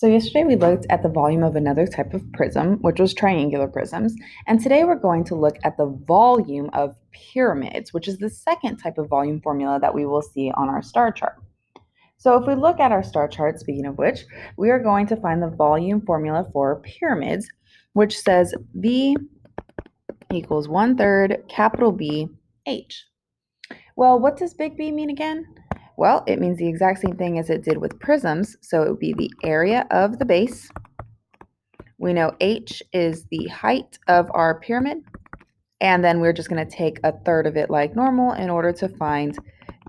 So yesterday we looked at the volume of another type of prism, which was triangular prisms, and today we're going to look at the volume of pyramids, which is the second type of volume formula that we will see on our star chart. So if we look at our star chart, speaking of which, we are going to find the volume formula for pyramids, which says V equals 1/3 capital B H. Well, what does big B mean again? Well, it means the exact same thing as it did with prisms, so it would be the area of the base. We know H is the height of our pyramid, and then we're just going to take 1/3 of it like normal in order to find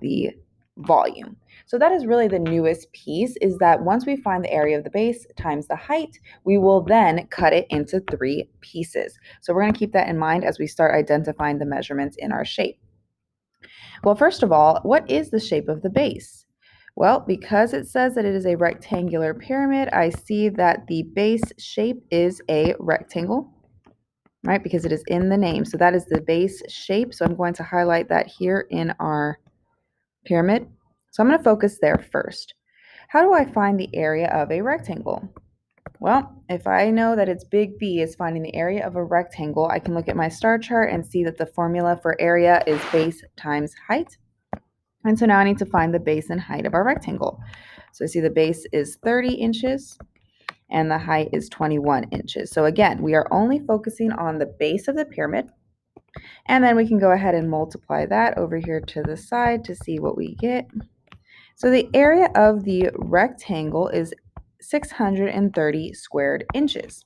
the volume. So that is really the newest piece, is that once we find the area of the base times the height, we will then cut it into 3 pieces. So we're going to keep that in mind as we start identifying the measurements in our shape. Well, first of all, what is the shape of the base? Well, because it says that it is a rectangular pyramid, I see that the base shape is a rectangle, right? Because it is in the name. So that is the base shape. So I'm going to highlight that here in our pyramid. So I'm going to focus there first. How do I find the area of a rectangle? Well, if I know that it's big B is finding the area of a rectangle, I can look at my star chart and see that the formula for area is base times height. And so now I need to find the base and height of our rectangle. So I see the base is 30 inches and the height is 21 inches. So again, we are only focusing on the base of the pyramid. And then we can go ahead and multiply that over here to the side to see what we get. So the area of the rectangle is 630 squared inches.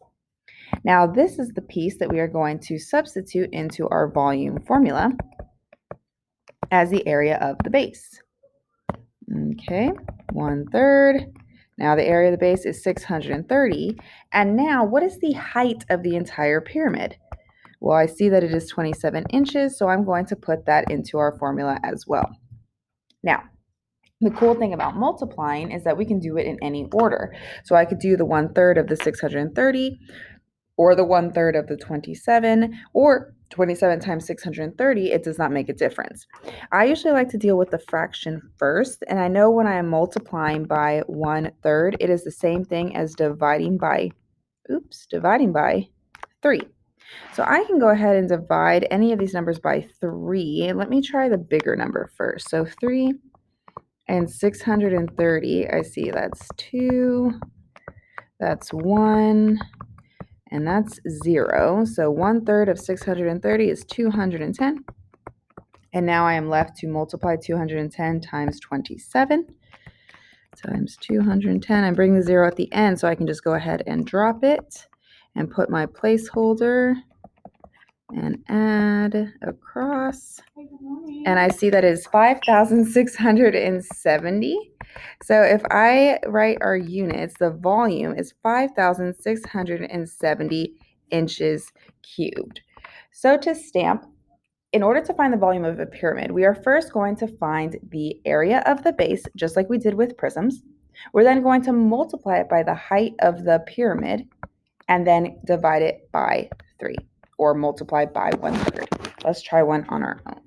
Now this is the piece that we are going to substitute into our volume formula as the area of the base. Okay, 1/3. Now the area of the base is 630. And now what is the height of the entire pyramid? Well, I see that it is 27 inches, so I'm going to put that into our formula as well. Now, the cool thing about multiplying is that we can do it in any order. So I could do the 1/3 of the 630, or the 1/3 of the 27, or 27 times 630, it does not make a difference. I usually like to deal with the fraction first, and I know when I am multiplying by 1/3, it is the same thing as dividing by 3. So I can go ahead and divide any of these numbers by 3. Let me try the bigger number first. So 3 and 630, I see that's 2, that's 1, and that's 0. So 1/3 of 630 is 210. And now I am left to multiply 210 times 27 times 210. I'm bringing the 0 at the end, so I can just go ahead and drop it and put my placeholder and add across. And I see that it is 5,670. So if I write our units, the volume is 5,670 inches cubed. So to stamp, in order to find the volume of a pyramid, we are first going to find the area of the base, just like we did with prisms. We're then going to multiply it by the height of the pyramid and then divide it by 3, or multiply by 1/3. Let's try one on our own.